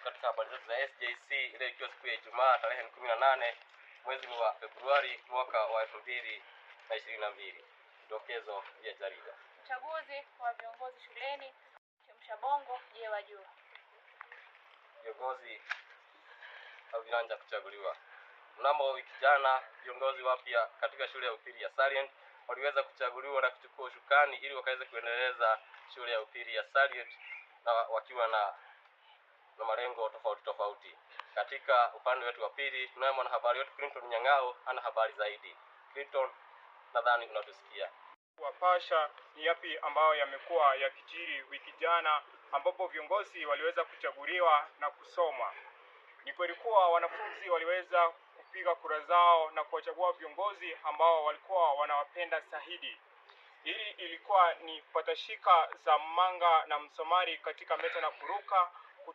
katika habari zetu za SJC ile ikiwa siku ya Ijumaa tarehe 18 mwezi wa Februari mwaka wa 2022. Dokezo vya jarida. Uchaguzi wa viongozi shuleni chemsha bongo je wajua. Viongozi hawaanza kuchaguliwa. Mnamo wiki jana viongozi wapya katika shule ya upili ya Salient waliweza kuchaguliwa na kuchukua ushukani ili wakaweze kuendeleza shule ya upili ya Salient na wakiwa na malengo tofauti. Katika upande wetu wa pili tunaye mwanahabari wetu Clinton Nyang'ao ana habari zaidi. Clinton, nadhani unatusikia. Wapasha ni yapi ambayo yamekuwa yakijiri wiki jana ambapo viongozi waliweza kuchaguliwa na kusomwa. Ni kweli kuwa wanafunzi waliweza kupiga kura zao na kuwachagua viongozi ambao walikuwa wanawapenda zaidi. Hili ilikuwa ni patashika za Manga na Msomari katika Meta na Kuruka